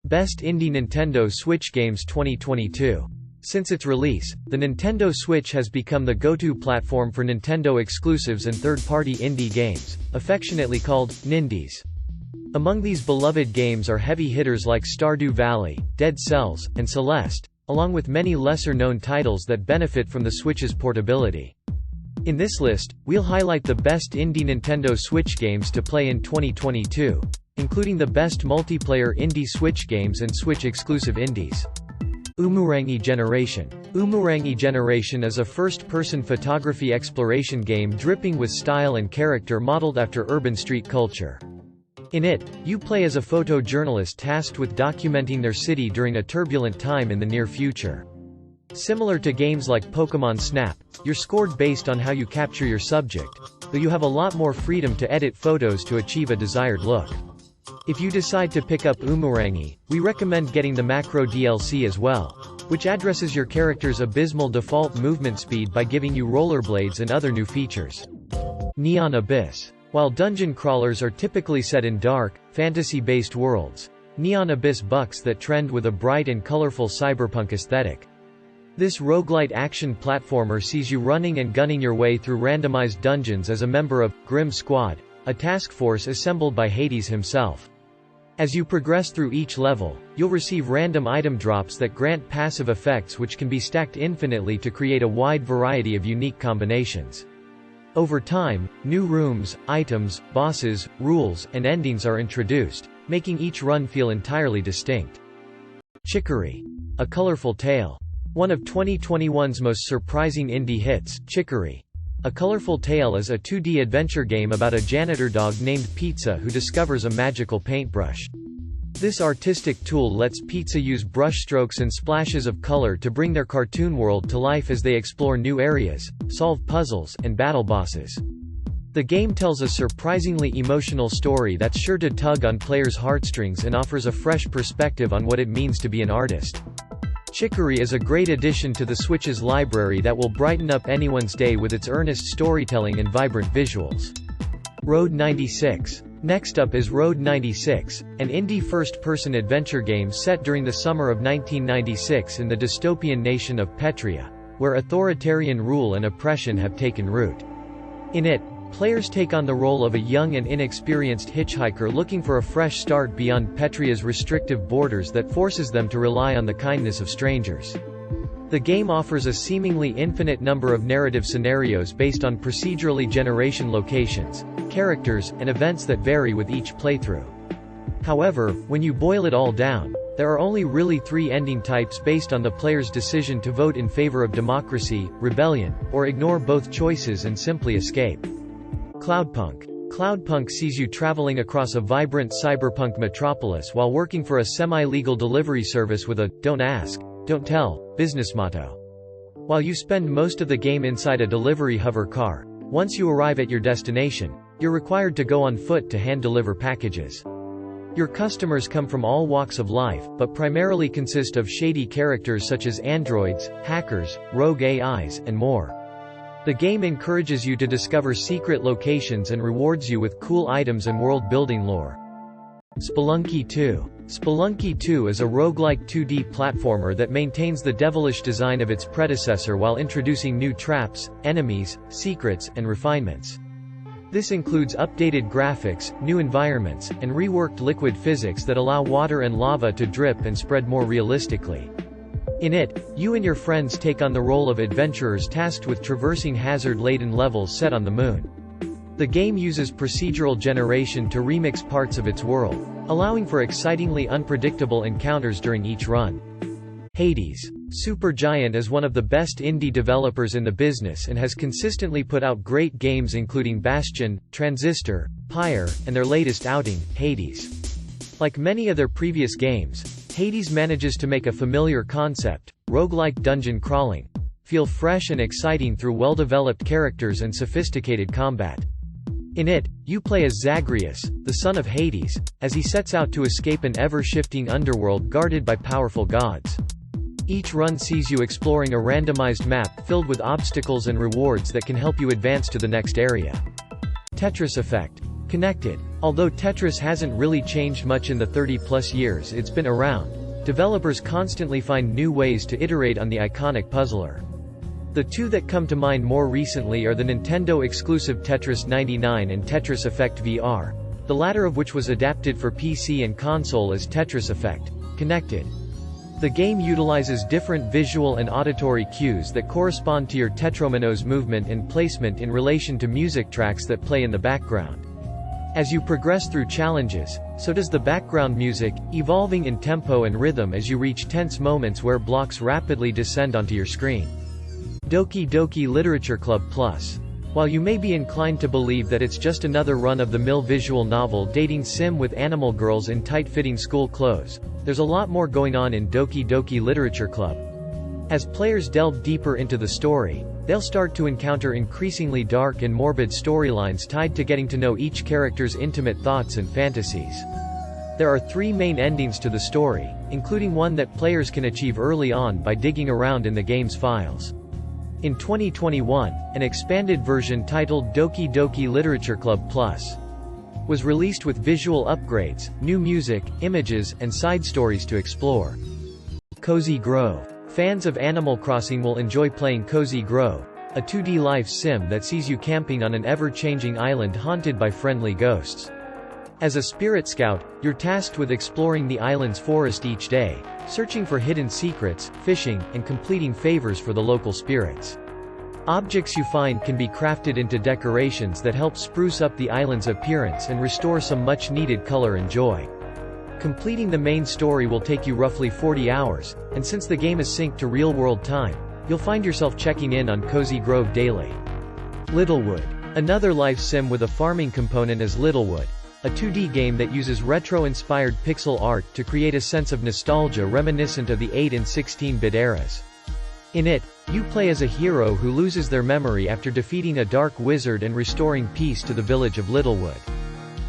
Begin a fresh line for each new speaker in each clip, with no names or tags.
Best Indie Nintendo Switch Games 2022. Since its release, the Nintendo Switch has become the go-to platform for Nintendo exclusives and third-party indie games, affectionately called Nindies. Among these beloved games are heavy hitters like Stardew Valley, Dead Cells, and Celeste, along with many lesser-known titles that benefit from the Switch's portability. In this list, we'll highlight the best indie Nintendo Switch games to play in 2022, including the best multiplayer indie Switch games and Switch-exclusive indies. Umurangi Generation. Umurangi Generation is a first-person photography exploration game dripping with style and character modeled after urban street culture. In it, you play as a photojournalist tasked with documenting their city during a turbulent time in the near future. Similar to games like Pokémon Snap, you're scored based on how you capture your subject, though you have a lot more freedom to edit photos to achieve a desired look. If you decide to pick up Umurangi, we recommend getting the Macro DLC as well, which addresses your character's abysmal default movement speed by giving you rollerblades and other new features. Neon Abyss. While dungeon crawlers are typically set in dark, fantasy-based worlds, Neon Abyss bucks that trend with a bright and colorful cyberpunk aesthetic. This roguelite action platformer sees you running and gunning your way through randomized dungeons as a member of Grim Squad, a task force assembled by Hades himself. As you progress through each level, you'll receive random item drops that grant passive effects which can be stacked infinitely to create a wide variety of unique combinations. Over time, new rooms, items, bosses, rules, and endings are introduced, making each run feel entirely distinct. Chicory. A colorful tale. One of 2021's most surprising indie hits, Chicory. A Colorful Tale is a 2D adventure game about a janitor dog named Pizza who discovers a magical paintbrush. This artistic tool lets Pizza use brushstrokes and splashes of color to bring their cartoon world to life as they explore new areas, solve puzzles, and battle bosses. The game tells a surprisingly emotional story that's sure to tug on players' heartstrings and offers a fresh perspective on what it means to be an artist. Chicory is a great addition to the Switch's library that will brighten up anyone's day with its earnest storytelling and vibrant visuals. Road 96. Next up is Road 96, an indie first-person adventure game set during the summer of 1996 in the dystopian nation of Petria, where authoritarian rule and oppression have taken root. In it, players take on the role of a young and inexperienced hitchhiker looking for a fresh start beyond Petria's restrictive borders that forces them to rely on the kindness of strangers. The game offers a seemingly infinite number of narrative scenarios based on procedurally generation locations, characters, and events that vary with each playthrough. However, when you boil it all down, there are only really 3 ending types based on the player's decision to vote in favor of democracy, rebellion, or ignore both choices and simply escape. Cloudpunk. Cloudpunk sees you traveling across a vibrant cyberpunk metropolis while working for a semi-legal delivery service with a "don't ask, don't tell" business motto. While you spend most of the game inside a delivery hover car, once you arrive at your destination, you're required to go on foot to hand-deliver packages. Your customers come from all walks of life, but primarily consist of shady characters such as androids, hackers, rogue AIs, and more. The game encourages you to discover secret locations and rewards you with cool items and world-building lore. Spelunky 2. Spelunky 2 is a roguelike 2D platformer that maintains the devilish design of its predecessor while introducing new traps, enemies, secrets, and refinements. This includes updated graphics, new environments, and reworked liquid physics that allow water and lava to drip and spread more realistically. In it, you and your friends take on the role of adventurers tasked with traversing hazard-laden levels set on the moon. The game uses procedural generation to remix parts of its world, allowing for excitingly unpredictable encounters during each run. Hades. Supergiant is one of the best indie developers in the business and has consistently put out great games including Bastion, Transistor, Pyre, and their latest outing, Hades. Like many of their previous games, Hades manages to make a familiar concept, roguelike dungeon crawling, feel fresh and exciting through well-developed characters and sophisticated combat. In it, you play as Zagreus, the son of Hades, as he sets out to escape an ever-shifting underworld guarded by powerful gods. Each run sees you exploring a randomized map filled with obstacles and rewards that can help you advance to the next area. Tetris Effect. Connected. Although Tetris hasn't really changed much in the 30-plus years it's been around, developers constantly find new ways to iterate on the iconic puzzler. The two that come to mind more recently are the Nintendo-exclusive Tetris 99 and Tetris Effect VR, the latter of which was adapted for PC and console as Tetris Effect. Connected. The game utilizes different visual and auditory cues that correspond to your Tetromino's movement and placement in relation to music tracks that play in the background. As you progress through challenges, so does the background music, evolving in tempo and rhythm as you reach tense moments where blocks rapidly descend onto your screen. Doki Doki Literature Club Plus. While you may be inclined to believe that it's just another run-of-the-mill visual novel dating sim with animal girls in tight-fitting school clothes, there's a lot more going on in Doki Doki Literature Club. As players delve deeper into the story, they'll start to encounter increasingly dark and morbid storylines tied to getting to know each character's intimate thoughts and fantasies. There are 3 main endings to the story, including one that players can achieve early on by digging around in the game's files. In 2021, an expanded version titled Doki Doki Literature Club Plus was released with visual upgrades, new music, images, and side stories to explore. Cozy Grove. Fans of Animal Crossing will enjoy playing Cozy Grove, a 2D life sim that sees you camping on an ever-changing island haunted by friendly ghosts. As a spirit scout, you're tasked with exploring the island's forest each day, searching for hidden secrets, fishing, and completing favors for the local spirits. Objects you find can be crafted into decorations that help spruce up the island's appearance and restore some much-needed color and joy. Completing the main story will take you roughly 40 hours, and since the game is synced to real-world time, you'll find yourself checking in on Cozy Grove daily. Littlewood. Another life sim with a farming component is Littlewood, a 2D game that uses retro-inspired pixel art to create a sense of nostalgia reminiscent of the 8 and 16-bit eras. In it, you play as a hero who loses their memory after defeating a dark wizard and restoring peace to the village of Littlewood.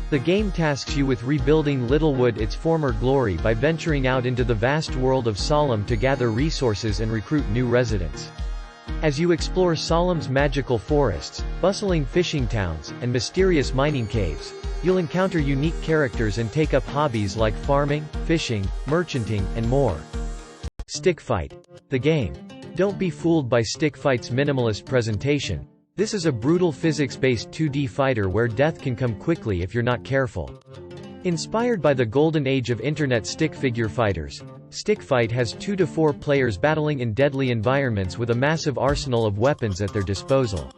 The game tasks you with rebuilding Littlewood its former glory by venturing out into the vast world of Solemn to gather resources and recruit new residents. As you explore Solemn's magical forests, bustling fishing towns, and mysterious mining caves, you'll encounter unique characters and take up hobbies like farming, fishing, merchanting, and more. Stick Fight. The game. Don't be fooled by Stick Fight's minimalist presentation. This is a brutal physics-based 2D fighter where death can come quickly if you're not careful. Inspired by the golden age of internet stick figure fighters, Stick Fight has 2 to 4 players battling in deadly environments with a massive arsenal of weapons at their disposal.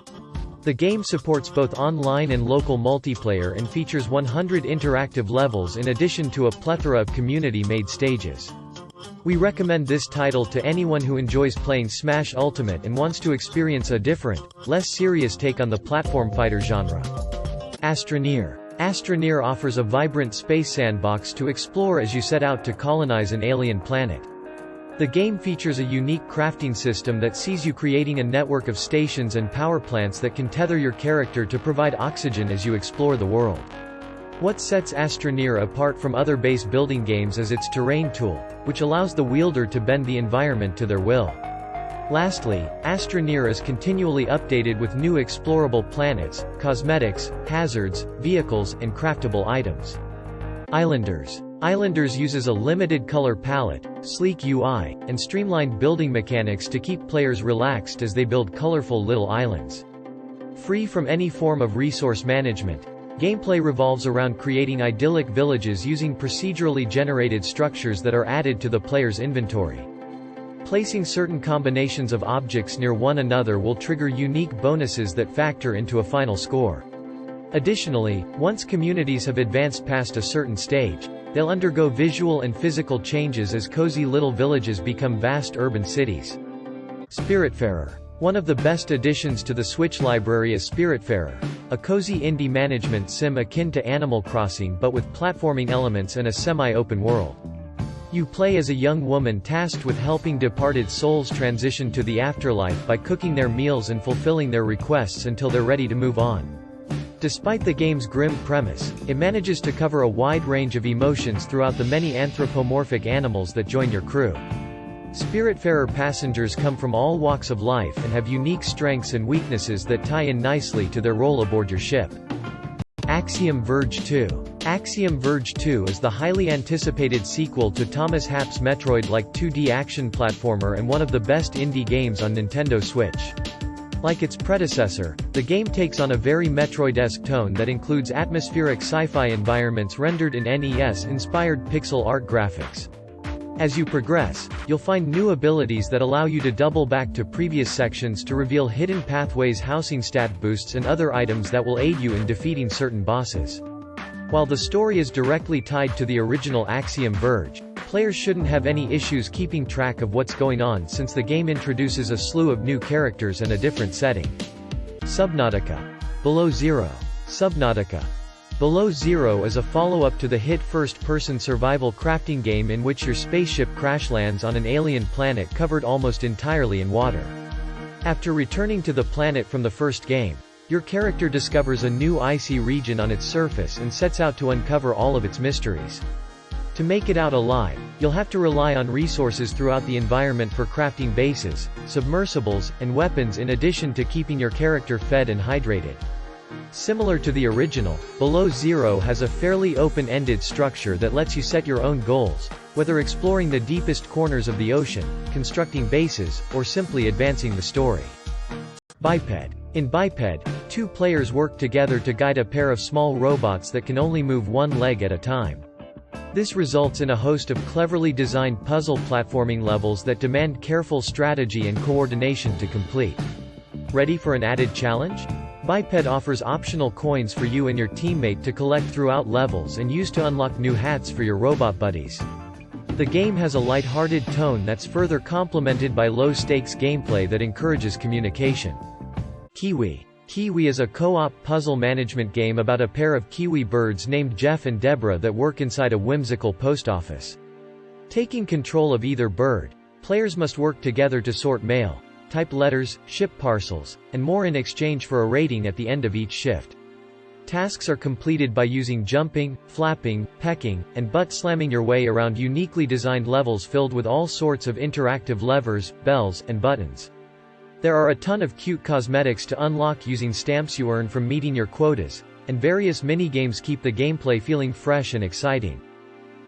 The game supports both online and local multiplayer and features 100 interactive levels in addition to a plethora of community-made stages. We recommend this title to anyone who enjoys playing Smash Ultimate and wants to experience a different, less serious take on the platform fighter genre. Astroneer. Astroneer offers a vibrant space sandbox to explore as you set out to colonize an alien planet. The game features a unique crafting system that sees you creating a network of stations and power plants that can tether your character to provide oxygen as you explore the world. What sets Astroneer apart from other base building games is its terrain tool, which allows the wielder to bend the environment to their will. Lastly, Astroneer is continually updated with new explorable planets, cosmetics, hazards, vehicles, and craftable items. Islanders. Islanders uses a limited color palette, sleek UI, and streamlined building mechanics to keep players relaxed as they build colorful little islands. Free from any form of resource management, gameplay revolves around creating idyllic villages using procedurally generated structures that are added to the player's inventory. Placing certain combinations of objects near one another will trigger unique bonuses that factor into a final score. Additionally, once communities have advanced past a certain stage, they'll undergo visual and physical changes as cozy little villages become vast urban cities. Spiritfarer. One of the best additions to the Switch library is Spiritfarer, a cozy indie management sim akin to Animal Crossing but with platforming elements and a semi-open world. You play as a young woman tasked with helping departed souls transition to the afterlife by cooking their meals and fulfilling their requests until they're ready to move on. Despite the game's grim premise, it manages to cover a wide range of emotions throughout the many anthropomorphic animals that join your crew. Spiritfarer passengers come from all walks of life and have unique strengths and weaknesses that tie in nicely to their role aboard your ship. Axiom Verge 2. Axiom Verge 2 is the highly anticipated sequel to Thomas Happ's Metroid-like 2D action platformer and one of the best indie games on Nintendo Switch. Like its predecessor, the game takes on a very Metroid-esque tone that includes atmospheric sci-fi environments rendered in NES-inspired pixel art graphics. As you progress, you'll find new abilities that allow you to double back to previous sections to reveal hidden pathways, housing stat boosts and other items that will aid you in defeating certain bosses. While the story is directly tied to the original Axiom Verge, players shouldn't have any issues keeping track of what's going on since the game introduces a slew of new characters and a different setting. Subnautica. Below Zero. Subnautica. Below Zero is a follow-up to the hit first-person survival crafting game in which your spaceship crash lands on an alien planet covered almost entirely in water. After returning to the planet from the first game, your character discovers a new icy region on its surface and sets out to uncover all of its mysteries. To make it out alive, you'll have to rely on resources throughout the environment for crafting bases, submersibles, and weapons in addition to keeping your character fed and hydrated. Similar to the original, Below Zero has a fairly open-ended structure that lets you set your own goals, whether exploring the deepest corners of the ocean, constructing bases, or simply advancing the story. Biped. In Biped, two players work together to guide a pair of small robots that can only move one leg at a time. This results in a host of cleverly designed puzzle platforming levels that demand careful strategy and coordination to complete. Ready for an added challenge? Biped offers optional coins for you and your teammate to collect throughout levels and use to unlock new hats for your robot buddies. The game has a light-hearted tone that's further complemented by low-stakes gameplay that encourages communication. KeyWe. KeyWe is a co-op puzzle management game about a pair of kiwi birds named Jeff and Deborah that work inside a whimsical post office. Taking control of either bird, players must work together to sort mail, type letters, ship parcels, and more in exchange for a rating at the end of each shift. Tasks are completed by using jumping, flapping, pecking, and butt-slamming your way around uniquely designed levels filled with all sorts of interactive levers, bells, and buttons. There are a ton of cute cosmetics to unlock using stamps you earn from meeting your quotas, and various mini-games keep the gameplay feeling fresh and exciting.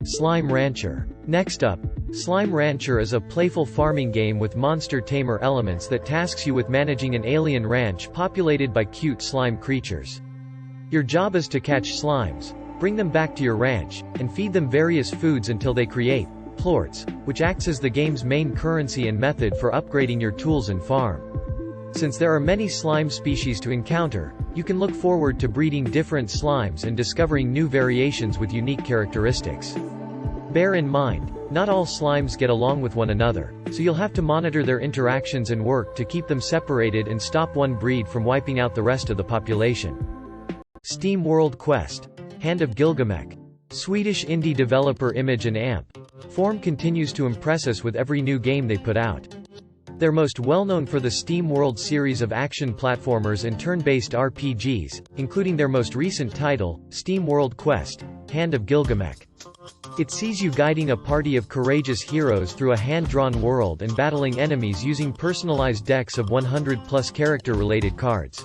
Slime Rancher. Next up, Slime Rancher is a playful farming game with monster tamer elements that tasks you with managing an alien ranch populated by cute slime creatures. Your job is to catch slimes, bring them back to your ranch, and feed them various foods until they create plorts, which acts as the game's main currency and method for upgrading your tools and farm. Since there are many slime species to encounter, you can look forward to breeding different slimes and discovering new variations with unique characteristics. Bear in mind, not all slimes get along with one another, so you'll have to monitor their interactions and work to keep them separated and stop one breed from wiping out the rest of the population. SteamWorld Quest. Hand of Gilgamech. Swedish indie developer Image and Amp Form continues to impress us with every new game they put out. They're most well known for the SteamWorld series of action platformers and turn-based RPGs, including their most recent title, SteamWorld Quest, Hand of Gilgamech. It sees you guiding a party of courageous heroes through a hand-drawn world and battling enemies using personalized decks of 100+ character-related cards.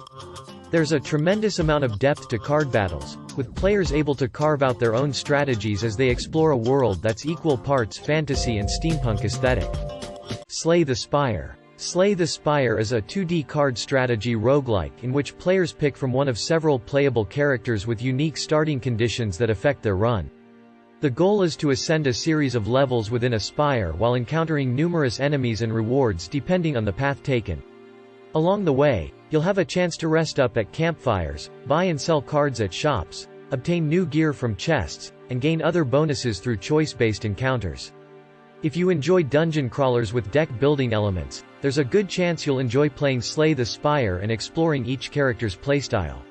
There's a tremendous amount of depth to card battles, with players able to carve out their own strategies as they explore a world that's equal parts fantasy and steampunk aesthetic. Slay the Spire. Slay the Spire is a 2D card strategy roguelike in which players pick from one of several playable characters with unique starting conditions that affect their run. The goal is to ascend a series of levels within a spire while encountering numerous enemies and rewards depending on the path taken. Along the way, you'll have a chance to rest up at campfires, buy and sell cards at shops, obtain new gear from chests, and gain other bonuses through choice-based encounters. If you enjoy dungeon crawlers with deck-building elements, there's a good chance you'll enjoy playing Slay the Spire and exploring each character's playstyle.